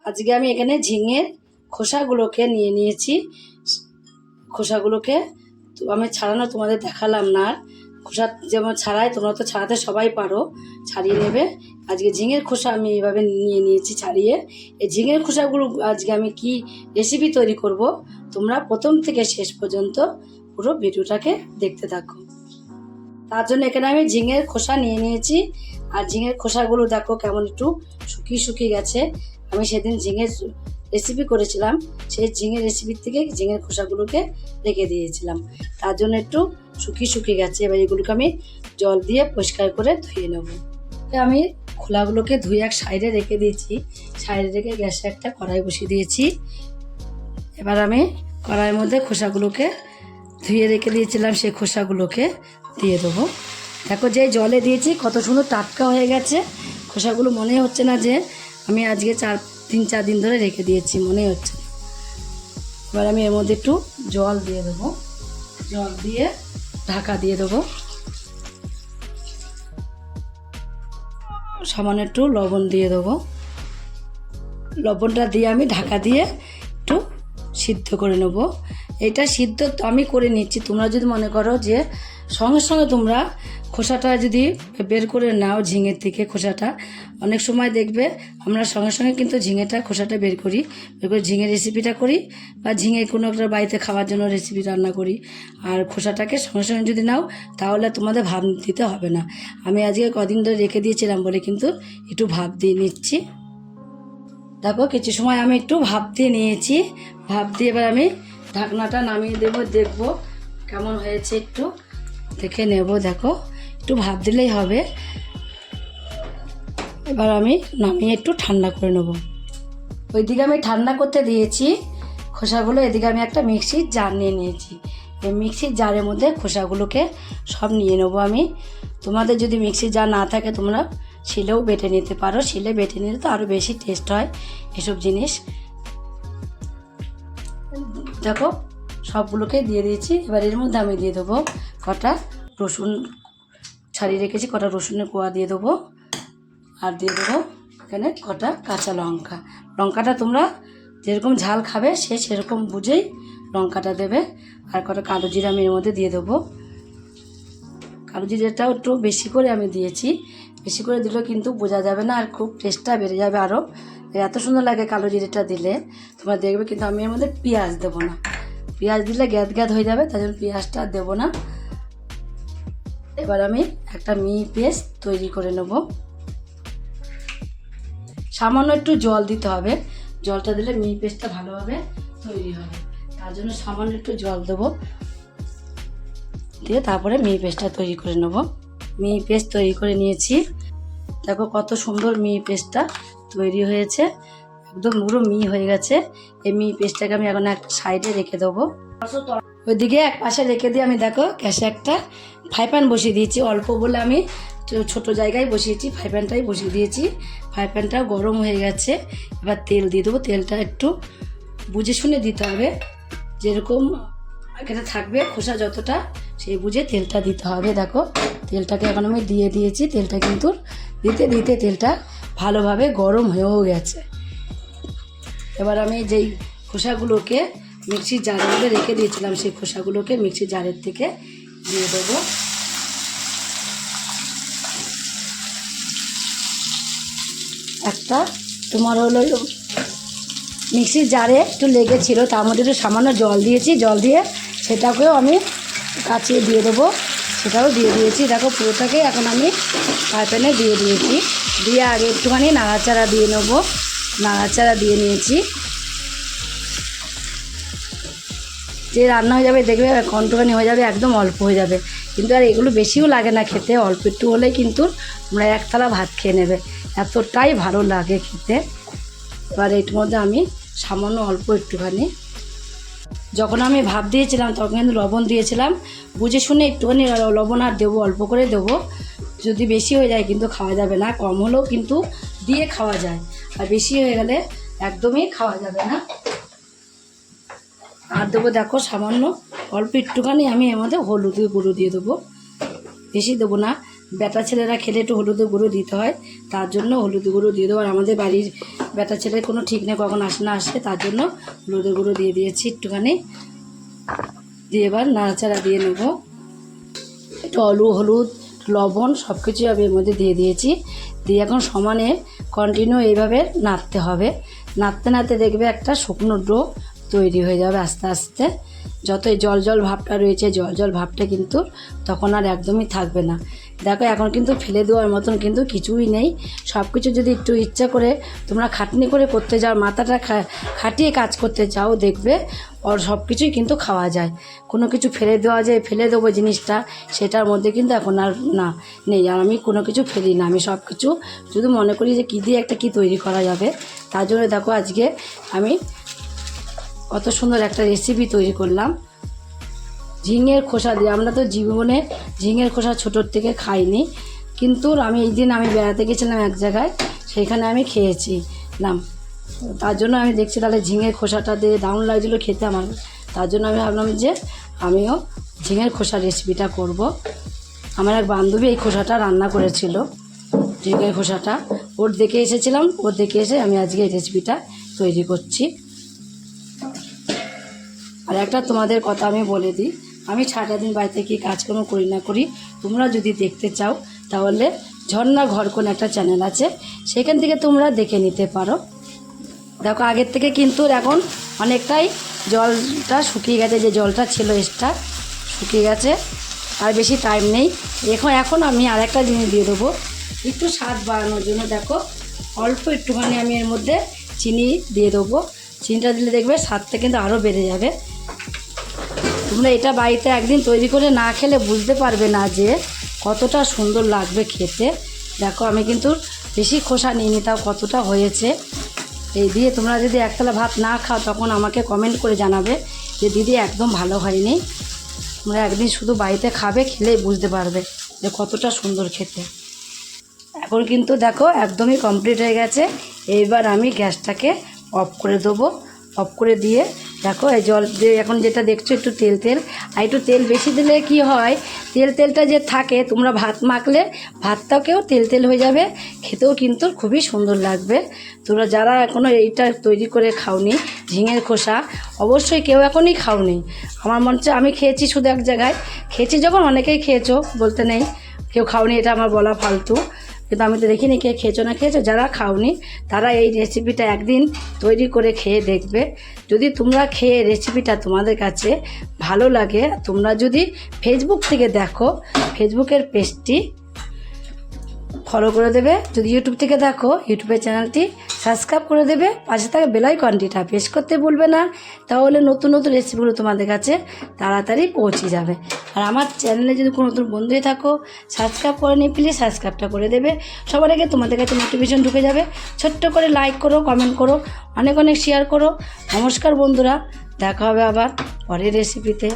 আজকে আমি এখানে ঝিঙের খোসাগুলোকে নিয়ে নিয়েছি। খোসাগুলোকে তো আমি ছাড়ানো তোমাদের দেখালাম না। খোসা যেমন ছাড়াই, তোমরা তো ছাড়াতে সবাই পারো, ছাড়িয়ে নেবে। আজকে ঝিঙের খোসা আমি এইভাবে নিয়ে নিয়েছি ছাড়িয়ে। এই ঝিঙের খোসাগুলো আজকে আমি কি রেসিপি তৈরি করব, তোমরা প্রথম থেকে শেষ পর্যন্ত পুরো ভিডিওটাকে দেখতে থাকো। তার জন্য এখানে আমি ঝিঙের খোসা নিয়ে নিয়েছি। আর ঝিঙের খোসাগুলো দেখো কেমন একটু শুকিয়ে শুকিয়ে গেছে। আমি সেদিন ঝিঙের রেসিপি করেছিলাম, সেই ঝিঙের রেসিপির থেকে ঝিঙের খোসাগুলোকে রেখে দিয়েছিলাম, তার জন্য একটু শুকিয়ে শুকিয়ে গেছে। এবার এগুলোকে আমি জল দিয়ে পরিষ্কার করে ধুয়ে নেব। আমি খোলাগুলোকে ধুয়ে এক সাইডে রেখে দিয়েছি। সাইডে রেখে গ্যাসে একটা কড়াই বসিয়ে দিয়েছি। এবার আমি কড়াইয়ের মধ্যে খোসাগুলোকে ধুয়ে রেখে দিয়েছিলাম, সেই খোসাগুলোকে দিয়ে দেবো। দেখো যে জলে দিয়েছি কত সুন্দর টাটকা হয়ে গেছে খোসাগুলো। মনে হচ্ছে না যে আমি আজকে 3-4 দিন ধরে রেখে দিয়েছি, মনে হচ্ছে। এবার আমি এর মধ্যে একটু জল দিয়ে দেবো, জল দিয়ে ঢাকা দিয়ে দেবো। সামান্য একটু লবণ দিয়ে দেবো। লবণটা দিয়ে আমি ঢাকা দিয়ে একটু সিদ্ধ করে নেব। এটা সিদ্ধ আমি করে নিচ্ছি। তোমরা যদি মনে করো যে সঙ্গে সঙ্গে তোমরা খোসাটা যদি বের করে নাও ঝিঙের থেকে খোসাটা, অনেক সময় দেখবে আমরা সঙ্গে সঙ্গে কিন্তু খোসাটা বের করে ঝিঙের রেসিপিটা করি, বা ঝিঙে কোনো একটা বাড়িতে খাওয়ার জন্য রেসিপি রান্না করি। আর খোসাটাকে সঙ্গে সঙ্গে যদি নাও তাহলে তোমাদের ভাপ দিতে হবে না। আমি আজকে কদিন ধরে রেখে দিয়েছিলাম বলে কিন্তু একটু ভাপ দিয়ে নিচ্ছি। দেখো কিছু সময় আমি একটু ভাপ দিয়ে নিয়েছি। ভাপ দিয়ে এবার আমি ঢাকনাটা নামিয়ে দেবো, দেখবো কেমন হয়েছে, একটু দেখে নেব। দেখো একটু ভাপ দিলেই হবে। এবার আমি নামিয়ে একটু ঠান্ডা করে নেব। ওইদিকে আমি ঠান্ডা করতে দিয়েছি খোসাগুলো, এদিকে আমি একটা মিক্সির জার নিয়ে নিয়েছি। এই মিক্সির জারের মধ্যে খোসাগুলোকে সব নিয়ে নেবো আমি। তোমাদের যদি মিক্সির জার না থাকে তোমরা শিলেও বেটে নিতে পারো। শিলে বেটে নিলে তো আরও বেশি টেস্ট হয় এসব জিনিস। দেখো সবগুলোকে দিয়ে দিয়েছি। এবার এর মধ্যে আমি দিয়ে দেবো কটা রসুন ছাড়িয়ে রেখেছি, কটা রসুনের কোয়া দিয়ে দেবো। আর দিয়ে দেবো এখানে কটা কাঁচা লঙ্কা। লঙ্কাটা তোমরা যেরকম ঝাল খাবে সেরকম বুঝেই লঙ্কাটা দেবে। আর কটা কালো জিরা আমি এর মধ্যে দিয়ে দেবো। কালো জিরাটাও একটু বেশি করে আমি দিয়েছি। বেশি করে দিলেও কিন্তু বোঝা যাবে না, আর খুব টেস্টটা বেড়ে যাবে আরও। এত সুন্দর লাগে কালো জিরাটা দিলে তোমরা দেখবে। কিন্তু আমি এর মধ্যে পেঁয়াজ দেবো না, পেঁয়াজ দিলে গ্যাদ হয়ে যাবে, তাই জন্য পেঁয়াজটা দেবো না। এবার আমি একটা মিহি পেস্ট তৈরি করে নেব। সামান্য একটু জল দিতে হবে, জলটা দিলে মিহি পেস্টটা ভালোভাবে তৈরি হবে। তার জন্য সামান্য একটু জল দেবো, দিয়ে তারপরে মিহি পেস্টটা তৈরি করে নেব। মিহি পেস্ট তৈরি করে নিয়েছি। দেখো কত সুন্দর মিহি পেস্টটা তৈরি হয়েছে, একদম পুরো মিহি হয়ে গেছে। এই মিহি পেস্টটাকে আমি এখন একটা সাইডে রেখে দেবো। ওইদিকে এক পাশে রেখে দিয়ে আমি দেখো গ্যাসে একটা ফ্রাই প্যান বসিয়ে দিয়েছি। অল্প বলে আমি ছোট জায়গায় বসিয়েছি, ফ্রাই প্যানটাই বসিয়ে দিয়েছি। ফ্রাই প্যানটা গরম হয়ে গেছে। এবার তেল দিয়ে দেবো। তেলটা একটু বুঝে শুনে দিতে হবে, যেরকম এখানে থাকবে খোসা যতটা সেই বুঝে তেলটা দিতে হবে। দেখো তেলটাকে এখন আমি দিয়ে দিয়েছি। তেলটা কিন্তু দিতে দিতে তেলটা ভালোভাবে গরম হয়েও গেছে। এবার আমি যেই খোসাগুলোকে মিক্সির জারের মধ্যে রেখে দিয়েছিলাম সেই খোসাগুলোকে মিক্সির জারের থেকে দিয়ে দেবো। একটা তোমার হলো মিক্সির জারে একটু লেগেছিলো, তার মধ্যে একটু সামান্য জল দিয়েছি। জল দিয়ে সেটাকেও আমি কাচিয়ে দিয়ে দেবো, সেটাও দিয়ে দিয়েছি। দেখো পুরোটাকে এখন আমি ফ্রাই প্যানে দিয়ে দিয়েছি। দিয়ে আগে একটুখানি নাড়াচাড়া দিয়ে নেবো। নাড়াচাড়া দিয়ে নিয়েছি। যে রান্না হয়ে যাবে দেখবে কন্ট্রোখানি হয়ে যাবে, একদম অল্প হয়ে যাবে। কিন্তু আর এগুলো বেশিও লাগে না খেতে, অল্প একটু হলেই কিন্তু তোমরা এক থালা ভাত খেয়ে নেবে, এতটাই ভালো লাগে খেতে। এবার এর মধ্যে আমি সামান্য অল্প একটুখানি, যখন আমি ভাপ দিয়েছিলাম তখন কিন্তু লবণ দিয়েছিলাম, বুঝে শুনে একটুখানি লবণ আর দেবো, অল্প করে দেবো। যদি বেশি হয়ে যায় কিন্তু খাওয়া যাবে না, কম হলেও কিন্তু দিয়ে খাওয়া যায়, আর বেশি হয়ে গেলে একদমই খাওয়া যাবে না। আর দেবো দেখো সামান্য অল্প একটুখানি আমি এর মধ্যে হলুদের গুঁড়ো দিয়ে দেবো, বেশি দেবো না। বেটা ছেলেরা খেলে একটু হলুদের গুঁড়ো দিতে হয়, তার জন্য হলুদ গুঁড়ো দিয়ে দেবো। আর আমাদের বাড়ির ব্যাটা ছেলের কোনো ঠিক নেই কখন আসে না আসে, তার জন্য হলুদের গুঁড়ো দিয়ে দিয়েছি একটুখানি, দিয়ে এবার নাড়াচাড়া দিয়ে নেব। একটু হলুদ লবণ সব কিছুই আমি এর মধ্যে দিয়ে দিয়েছি। দিয়ে এখন সমানে কন্টিনিউ এইভাবে নাড়তে হবে। নাড়তে নাড়তে দেখবে একটা শুকনো ডো তৈরি হয়ে যাবে আস্তে আস্তে। যত এই জল জল ভাবটা রয়েছে, জল জল ভাবটা কিন্তু তখন আর একদমই থাকবে না। দেখো এখন কিন্তু ফেলে দেওয়ার মতন কিন্তু কিছুই নেই। সব কিছু যদি একটু ইচ্ছা করে তোমরা খাটনি করে করতে যাও, মাথাটা খাটিয়ে কাজ করতে চাও, দেখবে ওর সব কিছুই কিন্তু খাওয়া যায়। কোনো কিছু ফেলে দেওয়া যায়, ফেলে দেবো জিনিসটা, সেটার মধ্যে কিন্তু এখন আর না নেই। আর আমি কোনো কিছু ফেলি না, আমি সব কিছু শুধু মনে করি যে কী দিয়ে একটা কী তৈরি করা যাবে। তার জন্য দেখো আজকে আমি কত সুন্দর একটা রেসিপি তৈরি করলাম ঝিঙের খোসা দিয়ে। আমরা তো জীবনে ঝিঙের খোসা ছোটোর থেকে খাইনি, কিন্তু আমি এই দিন আমি বেড়াতে গেছিলাম এক জায়গায়, সেইখানে আমি খেয়েছিলাম। তার জন্য আমি দেখছি তাহলে ঝিঙের খোসাটা দিয়ে দারুণ লাগছিলো খেতে আমার। তার জন্য আমি ভাবলাম যে আমিও ঝিঙের খোসার রেসিপিটা করব। আমার এক বান্ধবী এই খোসাটা রান্না করেছিল, ঝিঙের খোসাটা ওর দেখে এসেছিলাম, ওর দেখে এসে আমি আজকে এই রেসিপিটা তৈরি করছি। আর একটা তোমাদের কথা আমি বলে দিই, আমি সারাটা দিন বাড়িতে কি কাজকর্ম করি না করি, তোমরা যদি দেখতে চাও তাহলে ঝর্ণা ঘরকোণ একটা চ্যানেল আছে, সেখান থেকে তোমরা দেখে নিতে পারো। দেখো আগের থেকে কিন্তু এখন অনেকটাই জলটা শুকিয়ে গেছে, যে জলটা ছিল এক্সট্রা শুকিয়ে গেছে, আর বেশি টাইম নেই। এখন আমি আর একটা জিনিস দিয়ে দেবো একটু স্বাদ বাড়ানোর জন্য। দেখো অল্প একটুখানি আমি এর মধ্যে চিনি দিয়ে দেবো। চিনিটা দিলে দেখবে স্বাদটা কিন্তু আরও বেড়ে যাবে। তোমরা এটা বাড়িতে একদিন তৈরি করে না খেলে বুঝতে পারবে না যে কতটা সুন্দর লাগবে খেতে। দেখো আমি কিন্তু বেশি খোসা নিইনি, তাও কতটা হয়েছে। এই দিয়ে তোমরা যদি একতলা ভাত না খাও তখন আমাকে কমেন্ট করে জানাবে যে দিদি একদম ভালো হয়নি। তোমরা একদিন শুধু বাড়িতে খাবে, খেলেই বুঝতে পারবে যে কতটা সুন্দর খেতে। এখন কিন্তু দেখো একদমই কমপ্লিট হয়ে গেছে। এইবার আমি গ্যাসটাকে অফ করে দেবো। অফ করে দিয়ে দেখো এই জল দিয়ে এখন যেটা দেখছো একটু তেল তেল, আর একটু তেল বেশি দিলে কি হয়, তেলটা যে থাকে তোমরা ভাত মাখলে ভাতটাকেও তেল তেল হয়ে যাবে, খেতেও কিন্তু খুবই সুন্দর লাগবে। তোমরা যারা এখনও এইটা তৈরি করে খাওনি ঝিঙের খোসা, অবশ্যই কেউ এখনই খাওনি। আমার মনে হচ্ছে আমি খেয়েছি শুধু এক জায়গায় খেয়েছি, যখন অনেকেই খেয়েছো বলতে নেই, কেউ খাওনি এটা আমার বলা ফালতু, কিন্তু আমি তো দেখিনি কে খেয়েছো না খেয়েছো। যারা খাওনি তারা এই রেসিপিটা একদিন তৈরি করে খেয়ে দেখবে। যদি তোমরা খেয়ে রেসিপিটা তোমাদের কাছে ভালো লাগে, তোমরা যদি ফেসবুক থেকে দেখো ফেসবুকের পেজটি ফলো করে দেবে, যদি ইউটিউব থেকে দেখো ইউটিউবের চ্যানেলটি সাবস্ক্রাইব করে দেবে, পাশে থাকা বেল আইকনটিটা প্রেস করতে ভুলবে না, তাহলে নতুন নতুন রেসিপিগুলো তোমাদের কাছে তাড়াতাড়ি পৌঁছে যাবে। আর আমার চ্যানেলে যদি কোনো নতুন বন্ধু হয়ে থাকো সাবস্ক্রাইব করে নিয়ে প্লিজ সাবস্ক্রাইবটা করে দেবে, সবার আগে তোমাদের কাছে নোটিফিকেশন ঢুকে যাবে। ছোট্ট করে লাইক করো, কমেন্ট করো, অনেক অনেক শেয়ার করো। নমস্কার বন্ধুরা, দেখা হবে আবার পরের রেসিপিতে।